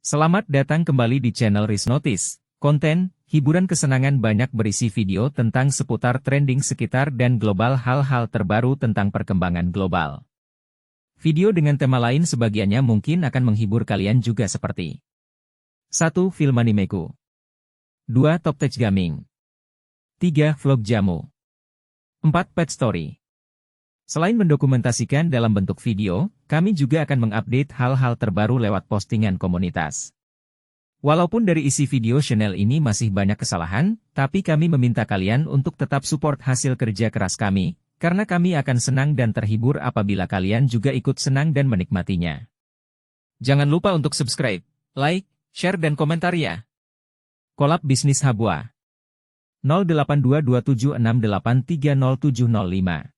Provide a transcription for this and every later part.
Selamat datang kembali di channel Riz Notice. Konten, hiburan kesenangan banyak berisi video tentang seputar trending sekitar dan global hal-hal terbaru tentang perkembangan global. Video dengan tema lain sebagiannya mungkin akan menghibur kalian juga seperti 1. Film animeku 2. Top Tech Gaming 3. Vlog jamu 4. Pet Story. Selain mendokumentasikan dalam bentuk video, kami juga akan mengupdate hal-hal terbaru lewat postingan komunitas. Walaupun dari isi video channel ini masih banyak kesalahan, tapi kami meminta kalian untuk tetap support hasil kerja keras kami, karena kami akan senang dan terhibur apabila kalian juga ikut senang dan menikmatinya. Jangan lupa untuk subscribe, like, share dan komentar ya. Kolab Bisnis Habwa 082276830705.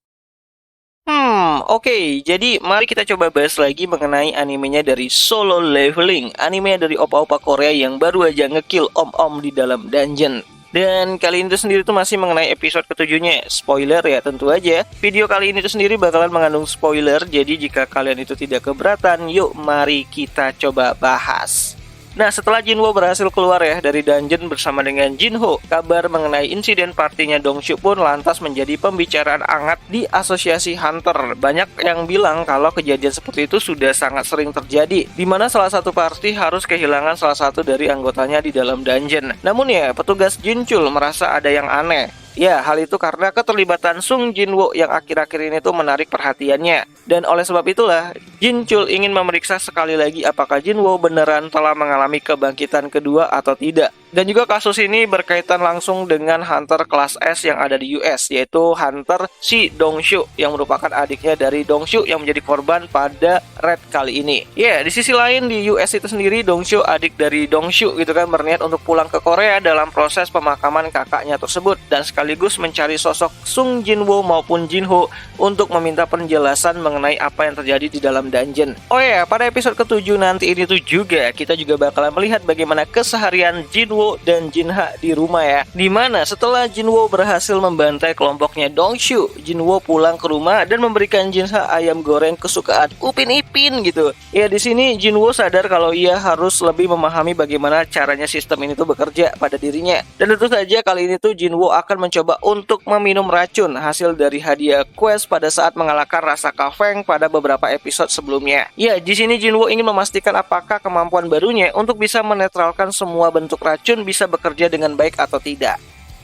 Oke, jadi mari kita coba bahas lagi mengenai animenya dari Solo Leveling, anime dari opa-opa Korea yang baru aja ngekill om-om di dalam dungeon. Dan kali ini sendiri tuh masih mengenai episode ketujuhnya. Spoiler ya, tentu aja video kali ini tuh sendiri bakalan mengandung spoiler. Jadi jika kalian itu tidak keberatan, yuk mari kita coba bahas. Nah, setelah Jinwoo berhasil keluar ya dari dungeon bersama dengan Jinho, kabar mengenai insiden partinya Dongshu pun lantas menjadi pembicaraan hangat di asosiasi Hunter. Banyak yang bilang kalau kejadian seperti itu sudah sangat sering terjadi, di mana salah satu party harus kehilangan salah satu dari anggotanya di dalam dungeon. Namun ya, petugas Jinchul merasa ada yang aneh. Ya, hal itu karena keterlibatan Sung Jinwoo yang akhir-akhir ini tuh menarik perhatiannya. Dan oleh sebab itulah, Jinchul ingin memeriksa sekali lagi apakah Jinwoo beneran telah mengalami kebangkitan kedua atau tidak. Dan juga kasus ini berkaitan langsung dengan Hunter kelas S yang ada di US, yaitu Hunter si Dongshu, yang merupakan adiknya dari Dongshu yang menjadi korban pada raid kali ini. Ya, di sisi lain di US itu sendiri, Dongshu, adik dari Dongshu gitu kan, berniat untuk pulang ke Korea dalam proses pemakaman kakaknya tersebut, dan sekaligus mencari sosok Sung Jinwoo maupun Jinho untuk meminta penjelasan mengenai apa yang terjadi di dalam dungeon. Oh ya, pada episode ke-7 nanti ini tuh juga kita juga bakalan melihat bagaimana keseharian Jinwoo dan Jinha di rumah ya. Dimana setelah Jinwoo berhasil membantai kelompoknya Dongshu, Jinwoo pulang ke rumah dan memberikan Jinha ayam goreng kesukaan Upin Ipin gitu. Ya, di sini Jinwoo sadar kalau ia harus lebih memahami bagaimana caranya sistem ini tuh bekerja pada dirinya. Dan tentu saja kali ini tuh Jinwoo akan mencoba untuk meminum racun hasil dari hadiah quest pada saat mengalahkan rasa Kafeng pada beberapa episode sebelumnya. Ya, di sini Jinwoo ingin memastikan apakah kemampuan barunya untuk bisa menetralkan semua bentuk racun bisa bekerja dengan baik atau tidak.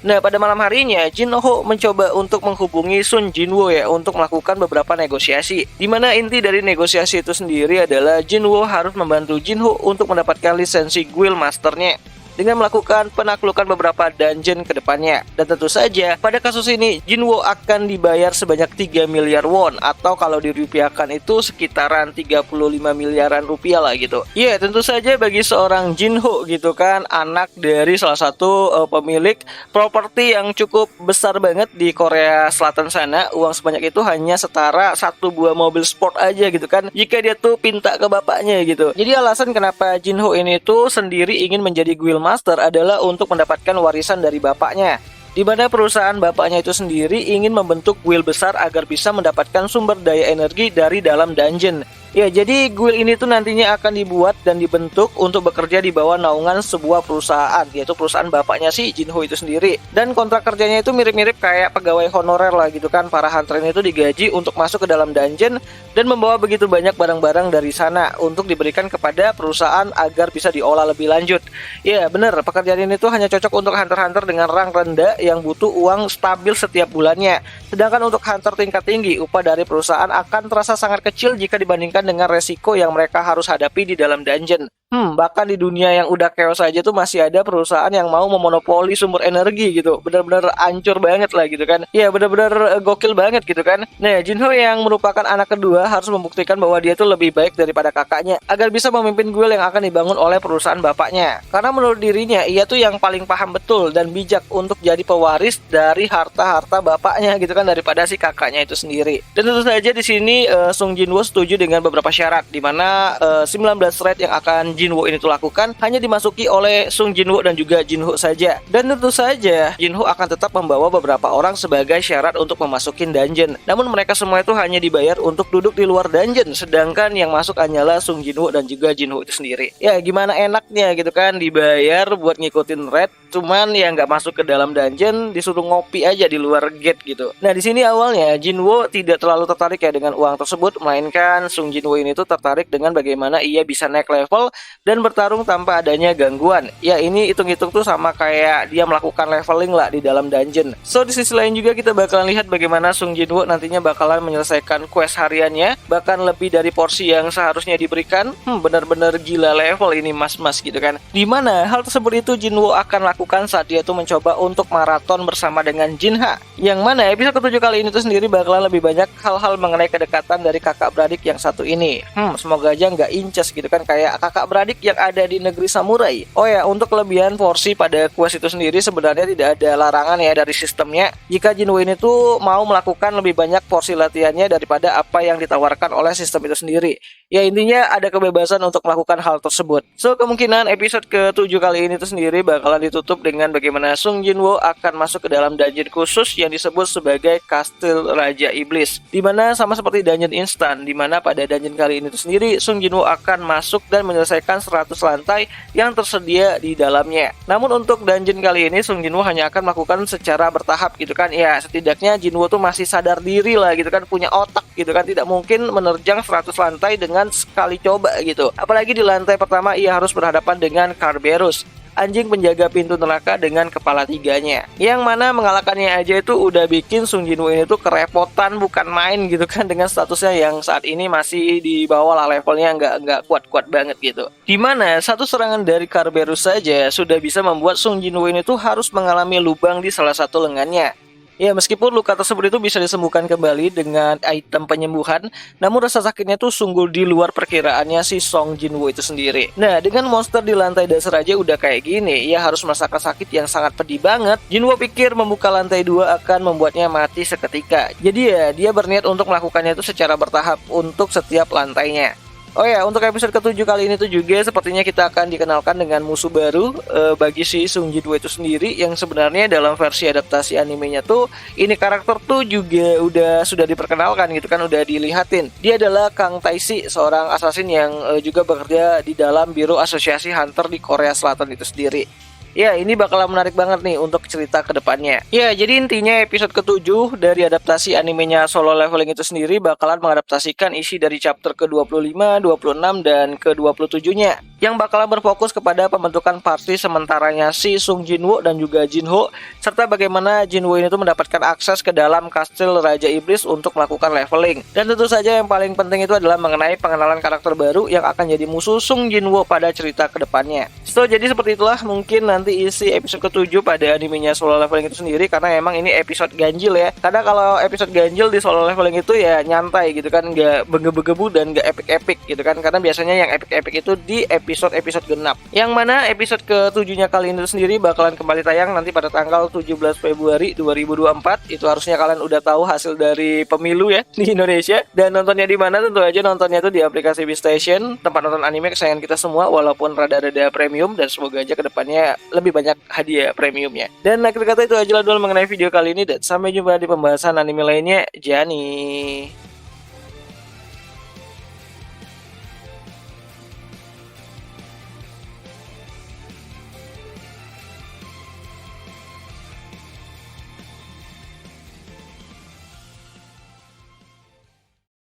Nah, pada malam harinya, Jinho mencoba untuk menghubungi Sun Jinwoo ya untuk melakukan beberapa negosiasi. Di mana inti dari negosiasi itu sendiri adalah Jinwoo harus membantu Jinho untuk mendapatkan lisensi Guild Masternya dengan melakukan penaklukan beberapa dungeon ke depannya. Dan tentu saja, pada kasus ini, Jinwoo akan dibayar sebanyak 3 miliar won, atau kalau dirupiahkan itu sekitaran 35 miliaran rupiah lah gitu. Ya, tentu saja bagi seorang Jinho gitu kan, anak dari salah satu pemilik properti yang cukup besar banget di Korea Selatan sana, uang sebanyak itu hanya setara satu buah mobil sport aja gitu kan, jika dia tuh pinta ke bapaknya gitu. Jadi alasan kenapa Jinho ini tuh sendiri ingin menjadi guild master adalah untuk mendapatkan warisan dari bapaknya, di mana perusahaan bapaknya itu sendiri ingin membentuk guild besar agar bisa mendapatkan sumber daya energi dari dalam dungeon. Ya, jadi guild ini tuh nantinya akan dibuat dan dibentuk untuk bekerja di bawah naungan sebuah perusahaan, yaitu perusahaan bapaknya si Jinho itu sendiri. Dan kontrak kerjanya itu mirip-mirip kayak pegawai honorer lah gitu kan. Para hunter ini tuh digaji untuk masuk ke dalam dungeon dan membawa begitu banyak barang-barang dari sana untuk diberikan kepada perusahaan agar bisa diolah lebih lanjut. Ya, bener, pekerjaan ini tuh hanya cocok untuk hunter-hunter dengan rang rendah yang butuh uang stabil setiap bulannya. Sedangkan untuk hunter tingkat tinggi, upah dari perusahaan akan terasa sangat kecil jika dibandingkan dengan resiko yang mereka harus hadapi di dalam dungeon. Bahkan di dunia yang udah chaos aja tuh masih ada perusahaan yang mau memonopoli sumber energi gitu. Benar-benar hancur banget lah gitu kan. Ya, benar-benar gokil banget gitu kan. Nah, Jinho yang merupakan anak kedua harus membuktikan bahwa dia tuh lebih baik daripada kakaknya agar bisa memimpin guild yang akan dibangun oleh perusahaan bapaknya. Karena menurut dirinya, ia tuh yang paling paham betul dan bijak untuk jadi pewaris dari harta-harta bapaknya gitu kan, daripada si kakaknya itu sendiri. Dan tentu saja di sini Sung Jinwoo setuju dengan beberapa beberapa syarat di mana 19 raid yang akan Jinwoo ini tuh lakukan hanya dimasuki oleh Sung Jinwoo dan juga Jinho saja. Dan tentu saja Jinho akan tetap membawa beberapa orang sebagai syarat untuk memasukin dungeon. Namun mereka semua itu hanya dibayar untuk duduk di luar dungeon, sedangkan yang masuk hanyalah Sung Jinwoo dan juga Jinho itu sendiri. Ya gimana enaknya gitu kan, dibayar buat ngikutin raid, cuman yang nggak masuk ke dalam dungeon, disuruh ngopi aja di luar gate gitu. Nah di sini awalnya Jinwoo tidak terlalu tertarik ya dengan uang tersebut, melainkan Sung Jinwoo ini tuh tertarik dengan bagaimana ia bisa naik level dan bertarung tanpa adanya gangguan. Ya ini hitung-hitung tuh sama kayak dia melakukan leveling lah di dalam dungeon. So di sisi lain juga kita bakalan lihat bagaimana Sung Jinwoo nantinya bakalan menyelesaikan quest hariannya, bahkan lebih dari porsi yang seharusnya diberikan. Benar-benar gila level ini mas-mas gitu kan. Dimana hal tersebut itu Jinwoo akan lakukan saat dia tuh mencoba untuk maraton bersama dengan Jinha. Yang mana episode ke-7 kali ini tuh sendiri bakalan lebih banyak hal-hal mengenai kedekatan dari kakak beradik yang satu ini. Semoga aja nggak incest gitu kan, kayak kakak beradik yang ada di negeri samurai. Oh ya, untuk kelebihan porsi pada quest itu sendiri sebenarnya tidak ada larangan ya dari sistemnya. Jika Jinwoo ini tuh mau melakukan lebih banyak porsi latihannya daripada apa yang ditawarkan oleh sistem itu sendiri. Ya intinya ada kebebasan untuk melakukan hal tersebut. So kemungkinan episode ke-7 kali ini tuh sendiri bakalan ditutup dengan bagaimana Sung Jinwoo akan masuk ke dalam dungeon khusus yang disebut sebagai Kastil Raja Iblis. Dimana sama seperti dungeon instan, dimana pada dungeon kali ini tuh sendiri Sung Jinwoo akan masuk dan menyelesaikan 100 lantai yang tersedia di dalamnya. Namun untuk dungeon kali ini Sung Jinwoo hanya akan melakukan secara bertahap gitu kan. Ya setidaknya Jinwoo tuh masih sadar diri lah gitu kan, punya otak gitu kan, tidak mungkin menerjang 100 lantai dengan sekali coba gitu. Apalagi di lantai pertama ia harus berhadapan dengan Kerberos, anjing penjaga pintu neraka dengan kepala 3-nya. Yang mana mengalahkannya aja itu udah bikin Sung Jinwoo ini tuh kerepotan bukan main gitu kan, dengan statusnya yang saat ini masih di bawah lah levelnya, nggak kuat-kuat banget gitu. Dimana satu serangan dari Kerberos saja sudah bisa membuat Sung Jinwoo ini tuh harus mengalami lubang di salah satu lengannya. Ya meskipun luka tersebut itu bisa disembuhkan kembali dengan item penyembuhan, namun rasa sakitnya tuh sungguh di luar perkiraannya si Sung Jinwoo itu sendiri. Nah dengan monster di lantai dasar aja udah kayak gini, ia harus merasakan sakit yang sangat pedih banget. Jinwoo pikir membuka lantai 2 akan membuatnya mati seketika. Jadi ya dia berniat untuk melakukannya itu secara bertahap untuk setiap lantainya. Oh ya, untuk episode ke-7 kali ini tuh juga sepertinya kita akan dikenalkan dengan musuh baru bagi si Sung Jinwoo itu sendiri, yang sebenarnya dalam versi adaptasi animenya tuh ini karakter tuh juga sudah diperkenalkan gitu kan, udah dilihatin. Dia adalah Kang Taisi, seorang assassin yang juga bekerja di dalam Biro Asosiasi Hunter di Korea Selatan itu sendiri. Ya ini bakalan menarik banget nih untuk cerita ke depannya. Ya jadi intinya episode ke-7 dari adaptasi animenya Solo Leveling itu sendiri bakalan mengadaptasikan isi dari chapter ke-25, 26, dan ke-27-nya, yang bakalan berfokus kepada pembentukan party sementaranya si Sung Jinwoo dan juga Jinho, serta bagaimana Jinwoo ini tuh mendapatkan akses ke dalam Kastil Raja Iblis untuk melakukan leveling. Dan tentu saja yang paling penting itu adalah mengenai pengenalan karakter baru yang akan jadi musuh Sung Jinwoo pada cerita ke depannya. So jadi seperti itulah mungkin nanti isi episode ke-7 pada animenya Solo Leveling itu sendiri, karena emang ini episode ganjil ya. Karena kalau episode ganjil di Solo Leveling itu ya nyantai gitu kan, nggak bege-begebu dan nggak epic-epic gitu kan, karena biasanya yang epic-epic itu di episode-episode genap. Yang mana episode ke-7-nya kali ini sendiri bakalan kembali tayang nanti pada tanggal 17 Februari 2024. Itu harusnya kalian udah tahu hasil dari pemilu ya di Indonesia. Dan nontonnya di mana? Tentu aja nontonnya tuh di aplikasi Beastation, tempat nonton anime kesayangan kita semua, walaupun rada-rada premium, dan semoga aja kedepannya lebih banyak hadiah premiumnya. Dan akhir kata itu aja lah dulu mengenai video kali ini, dan sampai jumpa di pembahasan anime lainnya. Jani.